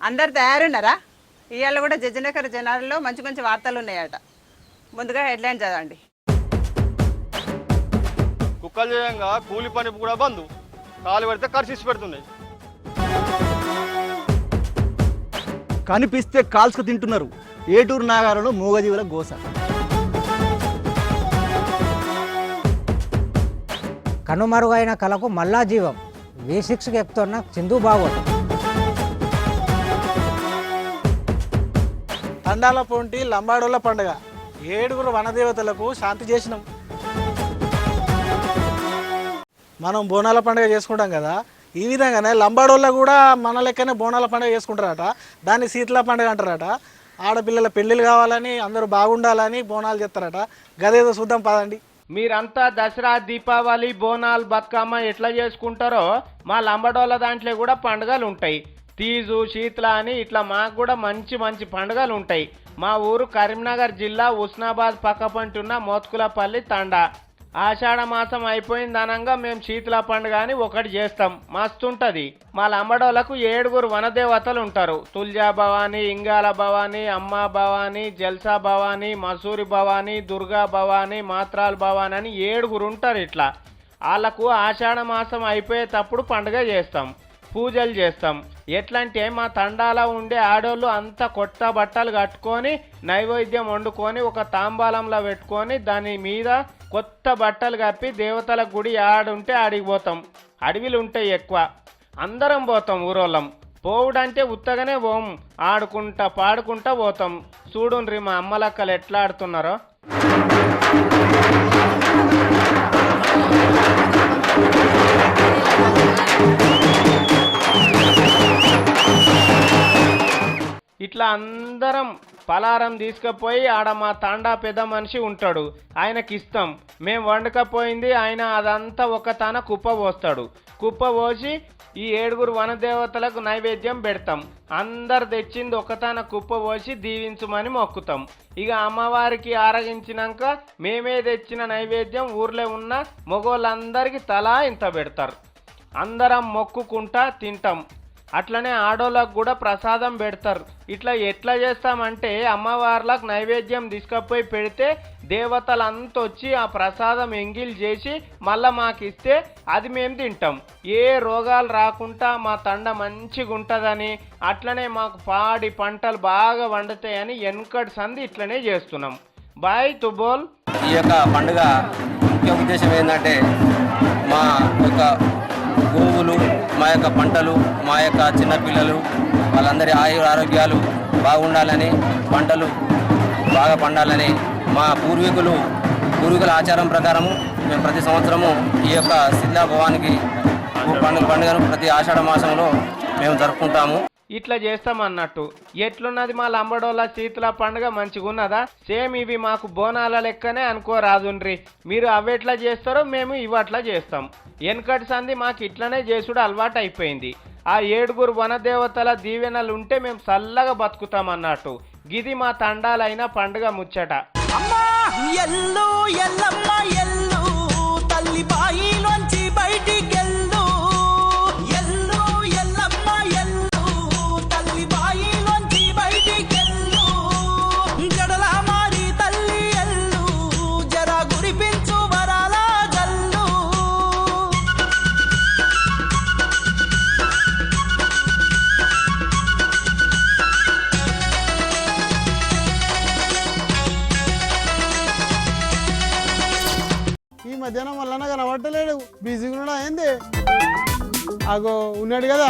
అందరు తయారున్నారా? ఇవాళ కూడా జయనగర్ జనాలలో మంచి మంచి వార్తలు ఉన్నాయట. ముందుగా హెడ్లైన్ చదవండి. కుక్కలు చేయంగా కూలి పని కూడా బంద్, కాలు పెడితే కర్షిసి పెడుతున్నాయి. కనిపిస్తే కాల్చుకు తింటున్నారు. ఏటూరు నాగారంలో మూగజీవుల గోస. కనుమరుగైన కళకు మళ్ళా జీవం. V6కి ఎక్కుతున్న చిందు భాగవతం. తండాల పొంటి లంబాడోళ్ళ పండుగ. 7 వనదేవతలకు శాంతి చేసినాం. మనం బోనాల పండుగ చేసుకుంటాం కదా, ఈ విధంగానే లంబాడోళ్ళ కూడా మన లెక్కనే బోనాల పండుగ చేసుకుంటారట. దాన్ని శీతల పండుగ అంటారట. ఆడపిల్లల పెళ్ళిళ్ళు కావాలని, అందరూ బాగుండాలని బోనాలు చేస్తారట. గదేదో చూద్దాం పదండి. మీరంతా దసరా, దీపావళి, బోనాలు, బతుకమ్మ ఎట్లా చేసుకుంటారో మా లంబడోళ్ళ దాంట్లో కూడా పండుగలు ఉంటాయి. తీజు, శీతల అని ఇట్లా మాకు కూడా మంచి మంచి పండుగలు ఉంటాయి. మా ఊరు కరీంనగర్ జిల్లా హుస్నాబాద్ పక్కపంటున్న మోత్కులపల్లి తండా. ఆషాఢ మాసం అయిపోయింది అనంగా మేము శీతల పండుగ అని ఒకటి చేస్తాం. మస్తుంటది. మా లంబడోళ్ళకు 7 వనదేవతలు ఉంటారు. తుల్జా భవాని, ఇంగాల భవాని, అమ్మ భవాని, జల్సా భవాని, మసూరి భవాని, దుర్గా భవాని, మాత్రాల్ భవాని అని 7 ఉంటారు. ఇట్లా వాళ్ళకు ఆషాఢ మాసం అయిపోయేటప్పుడు పండుగ చేస్తాం, పూజలు చేస్తాం. ఎట్లంటే మా తండాలో ఉండే ఆడోళ్ళు అంతా కొత్త బట్టలు కట్టుకొని నైవేద్యం వండుకొని ఒక తాంబాలంలో పెట్టుకొని దాని మీద కొత్త బట్టలు కప్పి దేవతల గుడి ఆడుంటే ఆడికి పోతాం. అడవిలు ఉంటాయి ఎక్కువ, అందరం పోతాం ఊరోళ్ళం. పోవుడంటే ఉత్తగానే పోం, ఆడుకుంటా పాడుకుంటా పోతాం. చూడుండ్రి మా అమ్మలక్కలు ఎట్లా ఆడుతున్నారో. ఇట్లా అందరం పలారం తీసుకుపోయి ఆడ మా తాండా పెద్ద మనిషి ఉంటాడు, ఆయనకి ఇస్తాం. మేము వండకపోయింది ఆయన అదంతా ఒక తన కుప్ప పోస్తాడు. కుప్ప పోసి ఈ 7 వనదేవతలకు నైవేద్యం పెడతాం. అందరు తెచ్చింది ఒక తన కుప్ప పోసి దీవించమని మొక్కుతాం. ఇక అమ్మవారికి ఆరగించినాక మేమే తెచ్చిన నైవేద్యం ఊర్లో ఉన్న మగోళ్ళందరికీ తలా ఇంత పెడతారు. అందరం మొక్కుకుంటా తింటాం. అట్లనే ఆడోళ్ళకు కూడా ప్రసాదం పెడతారు. ఇట్లా ఎట్లా చేస్తామంటే అమ్మవార్లకు నైవేద్యం తీసుకుపోయి పెడితే దేవతలంతా వచ్చి ఆ ప్రసాదం ఎంగిల్ చేసి మళ్ళీ మాకు ఇస్తే అది మేము తింటాం. ఏ రోగాలు రాకుండా మా తండ మంచిగా ఉంటుందని, అట్లనే మాకు పాడి పంటలు బాగా వండుతాయని వెనుకటి సంది ఇట్లనే చేస్తున్నాం. బాయ్ తుబోల్. ఈ యొక్క పండుగ ముఖ్య ఉద్దేశం ఏంటంటే మా యొక్క గోవులు, మా యొక్క పంటలు, మా యొక్క చిన్నపిల్లలు వాళ్ళందరి ఆరోగ్యాలు బాగుండాలని, పంటలు బాగా పండాలని మా పూర్వీకుల ఆచారం ప్రకారము మేము ప్రతి సంవత్సరము ఈ యొక్క శీతల భవానికి పండుగను ప్రతి ఆషాఢ మాసంలో మేము జరుపుకుంటాము. ఇట్లా చేస్తామన్నట్టు. ఎట్లున్నది మా లంబడోళ్ళ శీతల పండుగ మంచిగా ఉన్నదా? సేమ్ ఇవి మాకు బోనాల లెక్కనే అనుకోరాదుండ్రి. మీరు అవెట్లా చేస్తారో మేము ఇవట్లా చేస్తాం. వెనకటి సంది మాకు ఇట్లనే చేసుడు అలవాటు అయిపోయింది. ఆ 7 వనదేవతల దీవెనలు ఉంటే మేము చల్లగా బతుకుతామన్నట్టు. గిది మా తండాలైన పండుగ ముచ్చట. మధ్యాహ్నం వల్ల కనబట్టలేడు, బిజీగా ఉన్నాడా ఏంది? అగో ఉన్నాడు కదా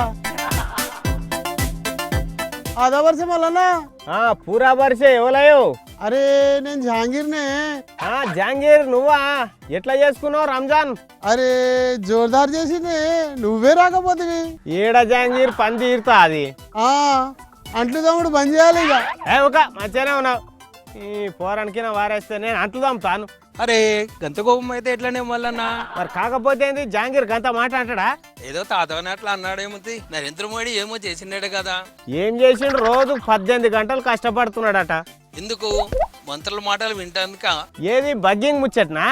ఆదా వర్షం వల్లనా? పూరా వర్షే ఎవలయో? అరే నేను జహాంగీర్నే. జహాంగీర్ నువ్వా? ఎట్లా చేసుకున్నావు రంజాన్? అరే జోర్దార్ చేసింది, నువ్వే రాకపోతే. ఏడ జహాంగీర్ పని తీరుతా అది. అంట్లు తమ్ముడు బంద్ చేయాలి ఇక. ఒక మంచిగానే ఉన్నావు. ఈ పోరానికి వారేస్తే నేను అంట్లు తమ్ముతాను. అరే గంత కోపం అయితే ఎట్లనే మళ్ళన్నా? మరి కాకపోతే ఏంది, జహాంగీర్ గంత మాట అంటాడా? ఏదో తాతవని అట్లా అన్నాడేమో. నరేంద్ర మోడీ ఏమో చేసిండే కదా. ఏం చేసిండు? రోజు 18 గంటలు కష్టపడుతున్నాడట. ఎందుకు? మంత్రుల మాటలు వింటానుక. ఏది బగ్గింగ్ ముచ్చట్నా?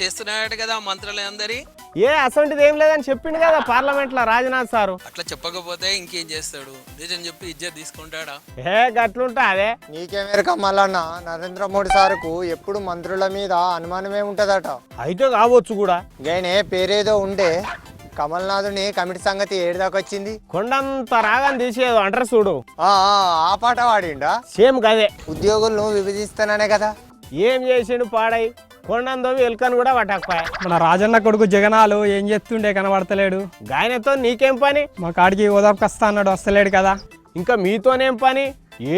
చేస్తున్నాడట కదా మంత్రులు అందరి. ఏ అసొంటిది ఏం లేదని చెప్పిండు కదా పార్లమెంట్లో రాజ్నాథ్ సారు. అట్లా చెప్పకపోతే ఇంకేం చేస్తాడు? నిజం చెప్పి ఇజ్జత్ తీసుకుంటాడా? గట్లుంటా అదే. నీకేమేరక మల్లన్న నరేంద్ర మోడీ సార్కు ఎప్పుడు మంత్రుల మీద అనుమానమే ఉంటదట. అయితే కావచ్చు కూడా. గైనే పేరేదో ఉండే కమల్నాథుని కమిటీ సంగతి ఏడుదాకా వచ్చింది. కొండంత రాగం తీసేదో అంటారు చూడు, ఆ పాట వాడిండా? సేమ్ కదే. ఉద్యోగులను విభజిస్తాననే కదా. ఏం చేసిండు పాడై కొండందోవి ఎలుకను కూడా పట్టకపోయా. మన రాజన్న కొడుకు జగనాలు ఏం చేస్తుండే కనబడతలేడు. గాయనతో నీకేం పని? మా కాడికి ఓదాపుకి వస్తా అన్నాడు, వస్తలేడు కదా. ఇంకా మీతోనేం పని?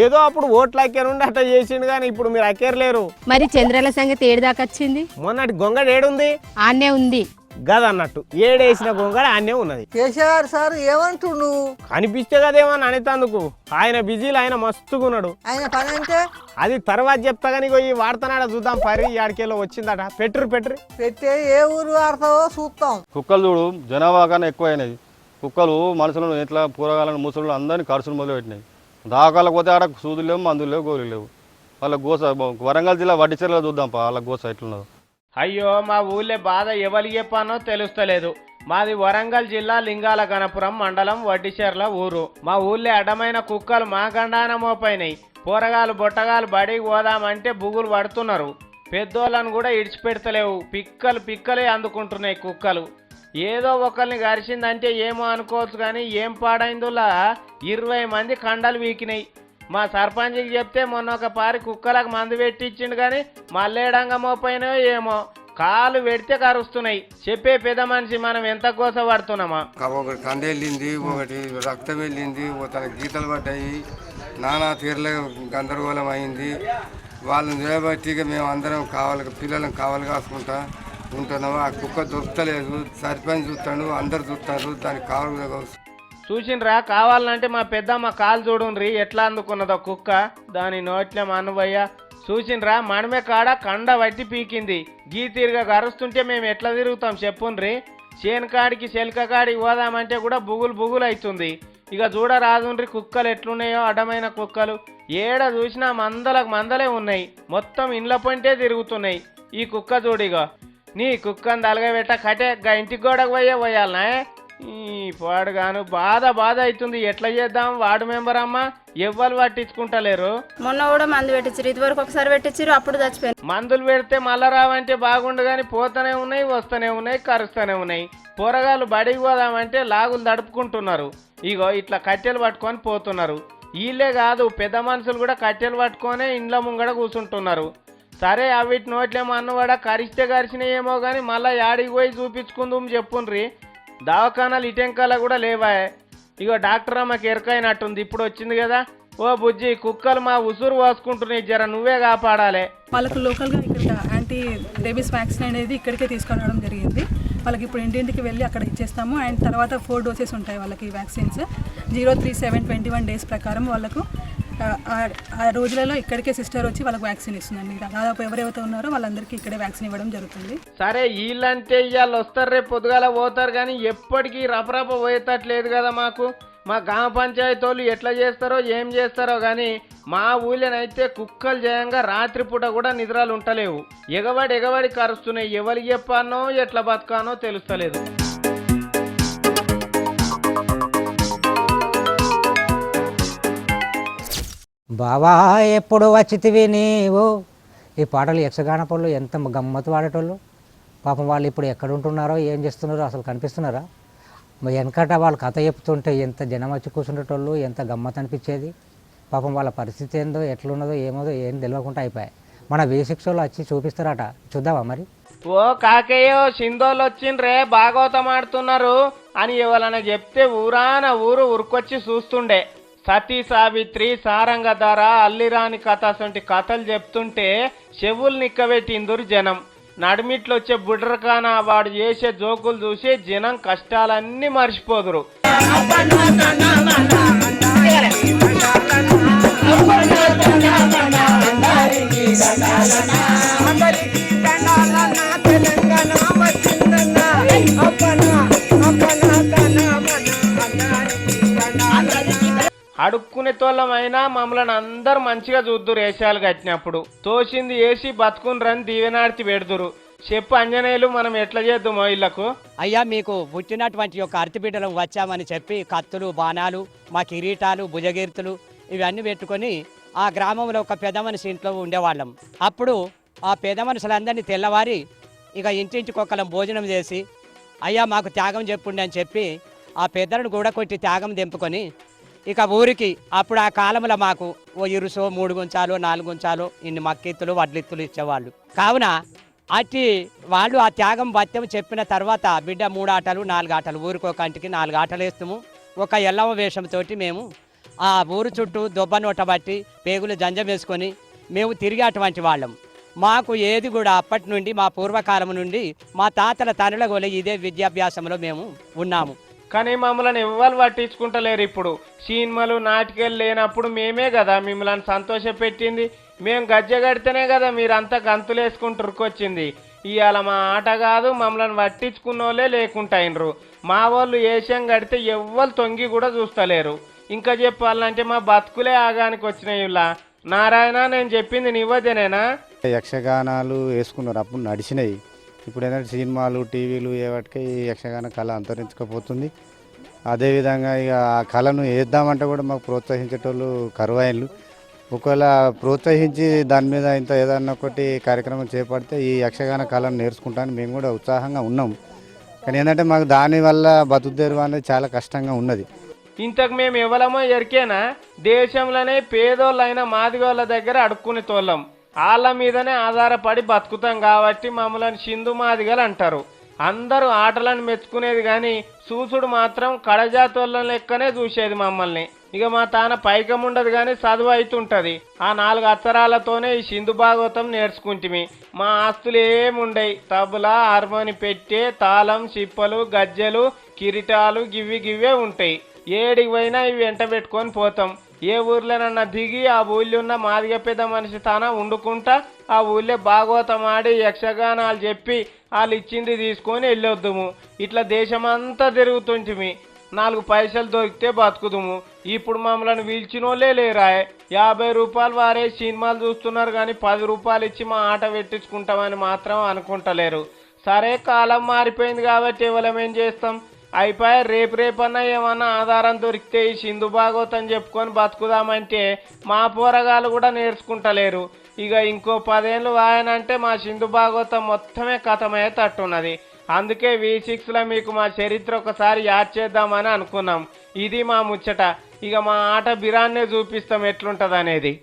ఏదో అప్పుడు ఓట్లు అక్కేరుండి అట్లా చేసిండు కానీ ఇప్పుడు మీరు అక్కేరలేరు. మరి చంద్రాల సంగతి ఏడుదాకా వచ్చింది? మొన్నటి గొంగడు ఏడుంది? ఆనే ఉంది గదన్నట్టు ఏడేసిన గొంగడ ఆనే ఉన్నది. కేసీఆర్ సార్ ఏమంటుండు? కనిపిస్తే కదేమని అనేతందుకు ఆయన బిజీలు ఆయన మస్తుగున్నాడు. ఆయన పని అంటే అది తర్వాత చెప్తా కానీ ఈ వాడుతున్నాడ చూద్దాం. పరి ఆడికేలో వచ్చిందట. పెట్రు పెట్టే ఏ ఊరు ఆడతావో చూస్తాం. కుక్కలు చూడు జనాభా కన్నా ఎక్కువైనది. కుక్కలు మనుషులను ఎట్లా పూరగాలను ముసలు అందరినీ ఖర్చులు మొదలు పెట్టినాయి. దాకాలకు పోతే ఆడ సూదులు లేవు, మందులు లేవు, గోళీలు లేవు. వాళ్ళ గోస వరంగల్ జిల్లా వడ్డిచెర్లలో చూద్దాం వాళ్ళ గోస ఎట్లున్నదో. అయ్యో మా ఊళ్ళో బాధ ఎవరు చెప్పానో తెలుస్తలేదు. మాది వరంగల్ జిల్లా లింగాల గణపురం మండలం వడ్డిచెర్ల ఊరు. మా ఊళ్ళో అడ్డమైన కుక్కలు మా గండాన మోపైనాయి. పోరగాలు బొట్టగాలు బడికి పోదామంటే బుగులు పడుతున్నారు. పెద్దోళ్ళను కూడా ఇడిచిపెడతలేవు. పిక్కలే అందుకుంటున్నాయి కుక్కలు. ఏదో ఒకరిని గరిచిందంటే ఏమో అనుకోవచ్చు కానీ ఏం పాడైందులా 20 మంది కండలు వీకినాయి. మా సర్పంచ్కి చెప్తే మొన్న ఒక పారి కుక్కలకు మందు పెట్టించిండు కానీ మళ్ళేడంగా మోపోయినాయో ఏమో. కాలు పెడితే కరుస్తున్నాయి. చెప్పే పెద్ద మనిషి మనం ఎంత కోస పడుతున్నామా. ఒకటి కండ వెళ్ళింది, ఒకటి రక్తం వెళ్ళింది, తన గీతలు పడ్డాయి. నానా తీర్ల గందరగోళం అయింది. వాళ్ళని నిలబట్టి మేము అందరం పిల్లలను కావాలి కాసుకుంటా ఉంటున్నాము. ఆ కుక్క దొరుకుతలేదు. సర్పంచ్ చూస్తాడు, అందరు చూస్తారు. దానికి కావాలి చూసిండ్రా? కావాలంటే మా పెద్దమ్మ కాలు చూడుండ్రి ఎట్లా అందుకున్నదో కుక్క. దాని నోట్లే మనవయ్య చూసిండ్రా? మనమే కాడ కండ వట్టి పీకింది. గీ తీరుగా కరుస్తుంటే మేము ఎట్లా తిరుగుతాం చెప్పుండ్రి. చేనుకాడికి చెలక కాడికి పోదామంటే కూడా బుగులు అవుతుంది. ఇక చూడరాదుండ్రి కుక్కలు ఎట్లున్నాయో. అడ్డమైన కుక్కలు ఏడ చూసినా మందలే ఉన్నాయి. మొత్తం ఇండ్ల పొంటే తిరుగుతున్నాయి. ఈ కుక్క చూడిగో. నీ కుక్కను తలగబెట్ట కటే ఇంటికి గోడకు పోయాలనా? ఈ పాడుగాను బాధ అవుతుంది. ఎట్లా చేద్దాం? వార్డు మెంబర్ అమ్మ ఎవ్వరు పట్టించుకుంటలేరు. మొన్న కూడా మందు పెట్టించారు, ఇదివరకు ఒకసారి పెట్టించారు, అప్పుడు చచ్చిపోయింది. మందులు పెడితే మళ్ళా రావంటే బాగుండు కానీ పోతూనే ఉన్నాయి, వస్తూనే ఉన్నాయి, కరుస్తూనే ఉన్నాయి. పోరగాళ్ళు బడికి పోదామంటే లాగులు తడుపుకుంటున్నారు. ఇగో ఇట్లా కట్టెలు పట్టుకొని పోతున్నారు. వీళ్ళే కాదు పెద్ద మనుషులు కూడా కట్టెలు పట్టుకొని ఇండ్ల ముంగడ కూర్చుంటున్నారు. సరే అవిటి నోట్లేమో అన్నవాడ కరిచినాయేమో కానీ మళ్ళీ యాడికి పోయి చూపించుకుందాం చెప్పుండ్రి. దవాఖానాలు ఇటెంకాల కూడా లేవా? ఇగో డాక్టర్ అమ్మకి ఎరకైనట్టుంది. ఇప్పుడు వచ్చింది కదా. ఓ బుజ్జి, కుక్కలు మా ఉసురు పోసుకుంటున్నాయి, జర నువ్వే కాపాడాలి. వాళ్ళకు లోకల్గా ఇక్కడ యాంటీ రేబీస్ వ్యాక్సిన్ అనేది ఇక్కడికే తీసుకొని రావడం జరిగింది. వాళ్ళకి ఇప్పుడు ఇంటింటికి వెళ్ళి అక్కడ ఇచ్చేస్తాము. అండ్ తర్వాత 4 డోసెస్ ఉంటాయి వాళ్ళకి వ్యాక్సిన్స్. 03721 డేస్ ప్రకారం వాళ్ళకు ఆ రోజులలో ఇక్కడికే సిస్టర్ వచ్చి వాళ్ళకి వ్యాక్సిన్ ఇస్తుందండి. దాదాపు ఎవరైతే ఉన్నారో వాళ్ళందరికీ ఇక్కడే వ్యాక్సిన్ ఇవ్వడం జరుగుతుంది. సరే వీళ్ళంటే ఇవాళ వస్తారు, రేపు పొద్దుగాల పోతారు కానీ ఎప్పటికీ రపరప పోయేటట్లేదు కదా మాకు. మా గ్రామ పంచాయతీ వాళ్ళు ఎట్లా చేస్తారో ఏం చేస్తారో కానీ మా ఊళ్ళోనైతే కుక్కలు జయంగా రాత్రిపూట కూడా నిద్రలు ఉంటలేవు. ఎగబడి కరుస్తున్నాయి. ఎవరికి చెప్పానో ఎట్లా బతకానో తెలుస్తలేదు. బావా ఎప్పుడు వచ్చితివి నీవు. ఈ పాటలు యక్షగాన పనులు ఎంత గమ్మత్తు వాడేటోళ్ళు. పాపం వాళ్ళు ఇప్పుడు ఎక్కడ ఉంటున్నారో ఏం చేస్తున్నారో అసలు కనిపిస్తున్నారా? వెనకట వాళ్ళు కథ చెప్తుంటే ఎంత జనం వచ్చి కూర్చుండేటోళ్ళు, ఎంత గమ్మత్ అనిపించేది. పాపం వాళ్ళ పరిస్థితి ఏందో ఎట్లున్నదో ఏమోదో ఏం తెలియకుండా అయిపోయాయి. మన V6లో వచ్చి చూపిస్తారట, చూద్దామా మరి? ఓ కాకేయో సింధోళ్ళు వచ్చిండ్రే భాగవతం ఆడుతున్నారు అని ఎవరైనా చెప్తే ఊరు ఉరుకొచ్చి చూస్తుండే. సతీ సావిత్రి, సారంగధార, అల్లిరాని కథ వంటి కథలు చెప్తుంటే చెవులు నిక్కబెట్టిందురు జనం. నడిమిట్లో వచ్చే బుడ్రకాన వాడు చేసే జోకులు చూసి జనం కష్టాలన్నీ మర్చిపోదురు. అడుక్కునే తోళ్ళమైనా మమ్మల్ని అందరు మంచిగా చూద్దురు. వేషాలు కట్టినప్పుడు తోసింది వేసి బతుకుని రని దీవెనాడిచి పెడుదురు. చెప్పు అంజనేయులు, మనం ఎట్లా చేద్దామో ఇళ్లకు? అయ్యా, మీకు పుట్టినటువంటి యొక్క అరటిబిడ్డలం వచ్చామని చెప్పి కత్తులు, బాణాలు, మా కిరీటాలు, భుజగీర్తులు ఇవన్నీ పెట్టుకొని ఆ గ్రామంలో ఒక పెద్ద మనిషి ఇంట్లో ఉండేవాళ్ళం. అప్పుడు ఆ పెద్ద మనుషులందరినీ తెల్లవారి ఇక ఇంటింటికొకలం భోజనం చేసి అయ్యా మాకు త్యాగం చెప్పుండి అని చెప్పి ఆ పెద్దలను కూడా కొట్టి త్యాగం దింపుకొని ఇక ఊరికి అప్పుడు ఆ కాలంలో మాకు ఓ ఇరుసో 3 గుంచాలు 4 గుంచాలు ఇన్ని మక్కిత్తులు వడ్లిత్తులు ఇచ్చేవాళ్ళు. కావున అట్టి వాళ్ళు ఆ త్యాగం భత్యం చెప్పిన తర్వాత బిడ్డ 3 ఆటలు 4 ఆటలు ఊరికి ఒక కంటికి 4 ఆటలు వేస్తాము. ఒక ఎల్లవ వేషంతో మేము ఆ ఊరు చుట్టూ దొబ్బ నోట బట్టి పేగులు జంజం వేసుకొని మేము తిరిగి అటువంటి వాళ్ళం. మాకు ఏది కూడా అప్పటి నుండి మా పూర్వకాలం నుండి మా తాతల తనుల గోల ఇదే విద్యాభ్యాసంలో మేము ఉన్నాము. కానీ మమ్మల్ని ఎవ్వరు పట్టించుకుంటలేరు. ఇప్పుడు సినిమాలు నాటికలు లేనప్పుడు మేమే కదా మిమ్మల్ని సంతోషపెట్టింది. మేము గజ్జె కడితేనే కదా మీరంతా గంతులు వేసుకుంటురుకొచ్చింది. ఇవాళ మా ఆట కాదు, మమ్మల్ని పట్టించుకున్నోళ్ళే లేకుంటాయినరు. మా వాళ్ళు ఏషం కడితే ఎవ్వరు తొంగి కూడా చూస్తలేరు. ఇంకా చెప్పాలంటే మా బతుకులే ఆగానికి వచ్చినాయి. ఇలా నారాయణ, నేను చెప్పింది నివ్వదేనేనా? యక్షగానాలు వేసుకున్నారు, అప్పుడు నడిచినాయి. ఇప్పుడు ఏంటంటే సినిమాలు, టీవీలు ఏవాటికి ఈ యక్షగాన కళ అంతరించకపోతుంది. అదేవిధంగా ఇక ఆ కళను వేద్దామంటే కూడా మాకు ప్రోత్సహించేటోళ్ళు కరువైన్లు. ఒకవేళ ప్రోత్సహించి దాని మీద ఇంత ఏదన్నా ఒకటి కార్యక్రమం చేపడితే ఈ యక్షగాన కళను నేర్చుకుంటాను మేము కూడా ఉత్సాహంగా ఉన్నాం. కానీ ఏంటంటే మాకు దానివల్ల బతుకుదేరు అనేది చాలా కష్టంగా ఉన్నది. ఇంతకు మేము ఎవరమో ఎరికేనా? దేశంలోనే పేదోళ్ళైన మాదిగోళ్ళ దగ్గర అడుక్కునే తోళ్ళం. వాళ్ళ మీదనే ఆధారపడి బతుకుతాం కాబట్టి మమ్మల్ని సింధు మాదిగలు అంటారు. అందరూ ఆటలను మెచ్చుకునేది కానీ చూసుడు మాత్రం కడజాతోళ్ళ లెక్కనే చూసేది మమ్మల్ని. ఇక మా తాన పైకం ఉండదు కానీ చదువు అవుతుంటుంది. ఆ 4 అక్షరాలతోనే ఈ సింధు భాగవతం నేర్చుకుంటిమి. మా ఆస్తులు ఏముండయి. తబలా, హార్మోని పెట్టే, తాళం, చిప్పలు, గజ్జెలు, కిరీటాలు గివ్వే ఉంటాయి. ఏడికి పోయినా ఇవి వెంట పెట్టుకొని పోతాం. ఏ ఊర్లోనన్నా దిగి ఆ ఊళ్ళో ఉన్న మాదిగ పెద్ద మనిషి తాన వండుకుంటా ఆ ఊళ్ళో భాగవతం ఆడి యక్షగానాలు చెప్పి వాళ్ళు ఇచ్చింది తీసుకొని వెళ్ళొద్దుము. ఇట్లా దేశమంతా తిరుగుతుంటిమి. 4 పైసలు దొరికితే బతుకుదుము. ఇప్పుడు మమ్మల్ని పిలిచినోళ్ళే లేరా. 50 రూపాయలు వారే సినిమాలు చూస్తున్నారు కానీ 10 రూపాయలు ఇచ్చి మా ఆట పెట్టించుకుంటామని మాత్రం అనుకుంటలేరు. సరే, కాలం మారిపోయింది కాబట్టి ఎవరమేం చేస్తాం. అయిపోయా, రేపన్నా ఏమన్నా ఆధారం దొరికితే ఈ సింధు భాగవతం చెప్పుకొని బతుకుదామంటే మా పోరగాళ్ళు కూడా నేర్చుకుంటలేరు. ఇక ఇంకో 10 ఏళ్ళు వాయనంటే మా సింధు భాగవతం మొత్తమే కథమయ్యే తట్టున్నది. అందుకే V6లో మీకు మా చరిత్ర ఒకసారి యాడ్ చేద్దామని అనుకున్నాం. ఇది మా ముచ్చట. ఇక మా ఆట బిరాన్నే చూపిస్తాం ఎట్లుంటది అనేది.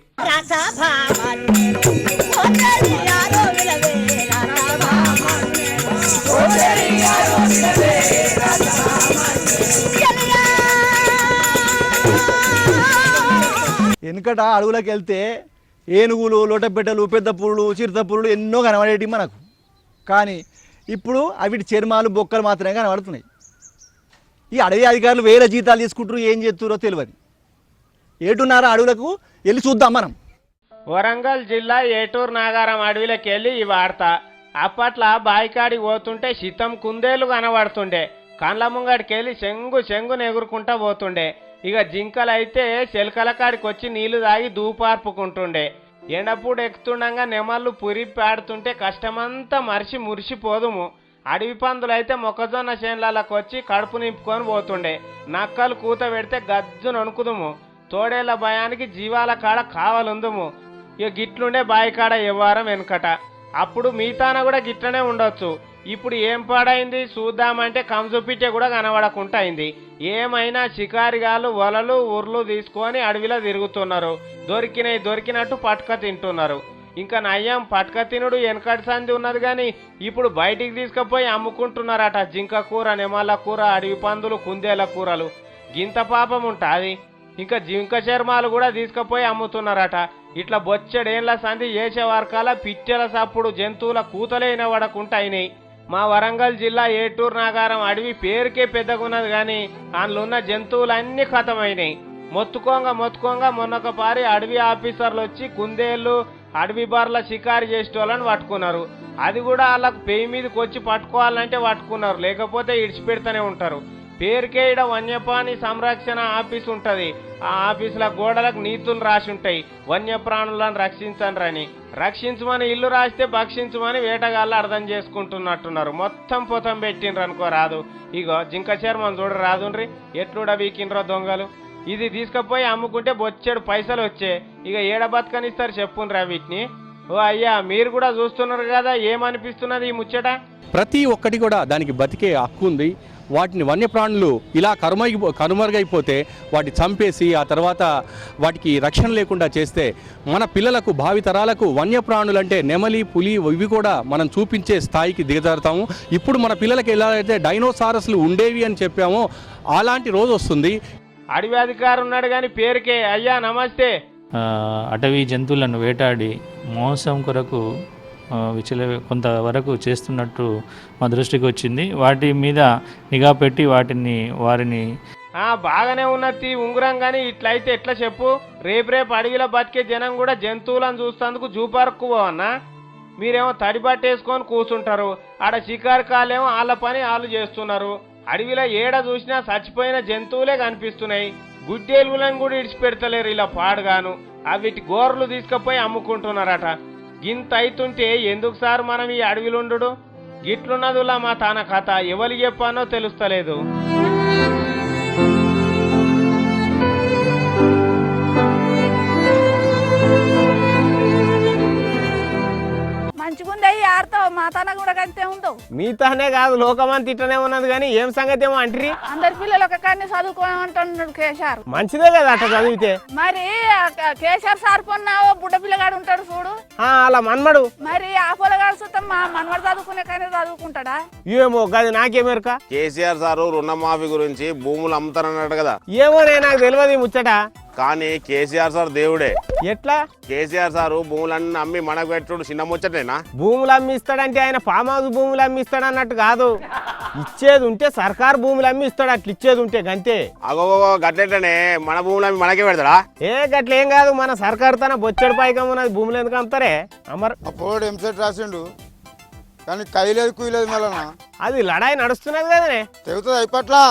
వెనుకట అడవులకు వెళ్తే ఏనుగులు, లోటపెట్టలు, పెద్ద పురులు, చిరుత పురులు ఎన్నో కనబడేవి మనకు. కానీ ఇప్పుడు అవి చర్మాలు, బొక్కలు మాత్రమే కనబడుతున్నాయి. ఈ అడవి అధికారులు వేరే జీతాలు తీసుకుంటారు, ఏం చేస్తారో తెలియదు. ఏటున్నారో అడవులకు వెళ్ళి చూద్దాం మనం. వరంగల్ జిల్లా ఏటూరు నాగారం అడవిలోకి వెళ్ళి ఈ వార్త. అప్పట్లో బాయికాడికి పోతుంటే శీతం కుందేలు కనబడుతుండే. కండ్ల ముంగడికి వెళ్ళి చెంగును ఎగురుకుంటా పోతుండే. ఇక జింకలు అయితే చెలకల కాడికి వచ్చి నీళ్లు తాగి దూపార్పుకుంటుండే. ఎండపూడు ఎక్కుతుండగా నెమళ్ళు పురి పాడుతుంటే కష్టమంతా మురిసిపోదుము. అడవి పందులు అయితే మొక్కజొన్న చేనులకు వచ్చి కడుపు నింపుకొని పోతుండే. నక్కలు కూత పెడితే గజ్జును వణుకుదుము. తోడేళ్ల భయానికి జీవాల కాడ కావాలుందుము. ఇక గిట్లుండే బాయికాడ వ్యవహారం వెనుకట. అప్పుడు మీతాన కూడా గిట్లనే ఉండొచ్చు. ఇప్పుడు ఏం పాడైంది చూద్దామంటే కంజుపిట్టే కూడా కనబడకుండా అయింది. ఏమైనా షికారిగాళ్ళు వలలు ఉర్లు తీసుకొని అడవిలో తిరుగుతున్నారు. దొరికినట్టు పట్టుక తింటున్నారు. ఇంకా నయ్యం పట్టుక తినుడు వెనకటి సంది ఉన్నది కానీ ఇప్పుడు బయటికి తీసుకుపోయి అమ్ముకుంటున్నారట. జింక కూర, నెమళ్ళ కూర, అడవి పందులు, కుందేళ్ల కూరలు. గింత పాపం ఉంటుంది. ఇంకా జింక చర్మాలు కూడా తీసుకుపోయి అమ్ముతున్నారట. ఇట్లా బొచ్చడేళ్ల సంధి చేసే వర్కాల పిట్టెల సప్పుడు జంతువుల కూతలే వినబడకుండా అయినాయి. మా వరంగల్ జిల్లా ఏటూరు నాగారం అడవి పేరుకే పెద్దగున్నది కానీ అందులో ఉన్న జంతువులన్నీ ఖతమైనాయి. మొత్తుకోంగా మొన్నొక పారి అడవి ఆఫీసర్లు వచ్చి కుందేళ్ళు, అడవి బర్ల షికారు చేసేటోళ్ళని పట్టుకున్నారు. అది కూడా వాళ్ళకు పెయి మీదకి వచ్చి పట్టుకోవాలంటే పట్టుకున్నారు, లేకపోతే ఇడిచిపెడతానే ఉంటారు. పేరుకే ఈడ వన్యప్రాణి సంరక్షణ ఆఫీస్ ఉంటుంది. ఆ ఆఫీసుల గోడలకు నీతులు రాసి ఉంటాయి, వన్యప్రాణులను రక్షించండి. రక్షించమని ఇల్లు రాస్తే భక్షించమని వేటగాళ్ళు అర్థం చేసుకుంటున్నట్టున్నారు. మొత్తం పొతం పెట్టిండ్రు అనుకో రాదు. ఇగో జింక చర్మం చూడ రాదుండ్రి ఎట్లుడ వీకిండ్రో దొంగలు. ఇది తీసుకుపోయి అమ్ముకుంటే బొచ్చెడు పైసలు వచ్చే. ఇక ఏడ బతకనిస్తారు చెప్పుండ్రా వీటిని. ఓ అయ్యా మీరు కూడా చూస్తున్నారు కదా, ఏమనిపిస్తున్నది ఈ ముచ్చట? ప్రతి ఒక్కటి కూడా దానికి బతికే హక్కు ఉంది. వాటిని వన్యప్రాణులు ఇలా కనుమరుగైపోతే వాటిని చంపేసి ఆ తర్వాత వాటికి రక్షణ లేకుండా చేస్తే మన పిల్లలకు భావితరాలకు వన్యప్రాణులు అంటే నెమలి, పులి ఇవి కూడా మనం చూపించే స్థాయికి దిగజారుతాము. ఇప్పుడు మన పిల్లలకి ఎలా అయితే డైనోసారస్లు ఉండేవి అని చెప్పామో అలాంటి రోజు వస్తుంది. అడవి అధికారి ఉన్నాడు కానీ పేరుకే. అయ్యా నమస్తే. అటవీ జంతువులను వేటాడి మోసం కొరకు కొంతవరకు చేస్తున్నట్టు మా దృష్టికి వచ్చింది. వాటి మీద నిఘా పెట్టి వారిని బాగానే ఉన్నది ఉంగురం కానీ ఇట్లయితే ఎట్లా చెప్పు? రేపు అడవిలో బతికే జనం కూడా జంతువులను చూస్తేందుకు జూ పార్కు పోవన్నా? మీరేమో తడి బట్టేసుకొని కూర్చుంటారు, ఆడ షికారుకాలేమో వాళ్ళ పని వాళ్ళు చేస్తున్నారు. అడవిలో ఏడ చూసినా చచ్చిపోయిన జంతువులే కనిపిస్తున్నాయి. గుడ్డేలుగులను కూడా ఇడిచిపెడతలేరు ఇలా పాడుగాను. వీటి గోర్లు తీసుకుపోయి అమ్ముకుంటున్నారట. గింత అయితుంటే ఎందుకు సార్ మనం ఈ అడవిలుండు? గిట్లున్నదిలా మా తాన కథ. ఎవరికి చెప్పానో తెలుస్తలేదు. మంచిగుంది ఆడతావు, మా తన కూడా కంటే ఉందో. మీ తానే కాదు లోకమంతా ఇట్లనే ఉన్నది కానీ ఏం సంగతి ఏమో అంటారు. అందరి పిల్లలు ఒక కానీ చదువుకోమంటున్నాడు కేసీఆర్. మంచిదే కదా అట్లా చదివితే. మరి కేసీఆర్ సార్ పొన్నావో బుడ్డ పిల్లగాడు ఉంటాడు చూడు, అలా మన్మడు. మరి ఆ పొలగాడు చూస్తాం మా మనవాడు చదువుకునే కానీ చదువుకుంటాడా? ఏమో గది నాకేమెరక. కేసీఆర్ సారు రుణమాఫీ గురించి భూములు అమ్ముతారన్నాడు కదా. ఏమో నాకు తెలియదు ముచ్చట. కానీ కేసీఆర్ సార్ దేవుడే. ఎట్లా? కేసీఆర్ సారు భూములన్నీ అమ్మి మనకు పెట్టుడు చిన్న ముచ్చటేనా? భూములు అమ్మిస్తాడంటే ఆయన ఫామ్ హౌస్ భూములు అమ్మిస్తాడు అన్నట్టు కాదు. ఇచ్చేది ఉంటే సర్కారు భూములు అమ్మిస్తాడు, అట్లా ఇచ్చేది ఉంటే గంతే. అగో గట్లెట్లనే మన భూములు అమ్మి మనకే పెడతాడా? గట్లేం కాదు, మన సర్కారు తన బొచ్చడి పైకం ఉన్నది, భూములు ఎందుకు అమ్ముతారే? అమర్ అప్పుడు ఎంసెట్ రాసిండు కానీ కైలేదు కుయలేదు మళ్ళా. అది లడాయి నడుస్తున్నది కదనే. తెగుతుంది అయిపట్లా.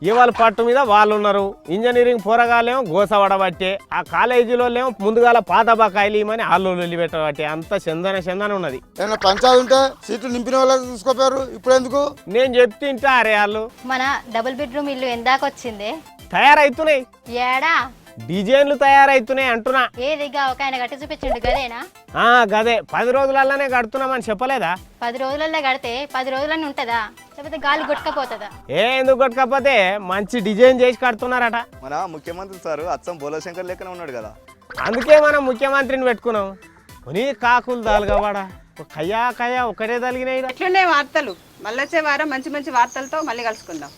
ఇవాళ పట్టు మీద వాళ్ళు ఉన్నారు. ఇంజనీరింగ్ పోరగాలేమో గోసవడబట్టే, ఆ కాలేజీలో ఏమో ముందుగాల పాత బకాయిలు ఇమని ఆళ్ళు వెళ్ళిపెట్టబట్టే అంత చందన ఉన్నది. ఏమన్నా పంచాయతీ ఉంటే సీట్లు నింపిన వాళ్ళకి చూసుకోపోయారు, ఇప్పుడు ఎందుకు? నేను చెప్తుంటా అరే వాళ్ళు. మన డబుల్ బెడ్రూమ్ ఇల్లు ఎందాకొచ్చింది? తయారైతున్నాయి. ఏడా డిజైన్లు తయారైతున్నాయి అంటున్నా. ఏదిగా ఒక ఆయన కట్టి చూపించండు గదేనా? గదే 10 రోజులలోనే కడుతున్నామని చెప్పలేదా? 10 రోజులలో కడితే 10 రోజులని ఉంటదా, లేకపోతే గాలి కొట్టుకపోతుందా? ఎందుకు కొట్టుకపోతే మంచి డిజైన్ చేసి కడుతున్నారట. మన ముఖ్యమంత్రి సార్ అచ్చం బోలశంకర్ లెక్కనే ఉన్నాడు కదా, అందుకే మనం ముఖ్యమంత్రిని పెట్టుకున్నాం. నీ కాకులు దాలుగవాడా కయ్యా ఒకటే తలిగినాయి. ఎట్లున్నాయి వార్తలు? మళ్ళీ వచ్చే వారం మంచి మంచి వార్తలతో మళ్ళీ కలుసుకుందాం.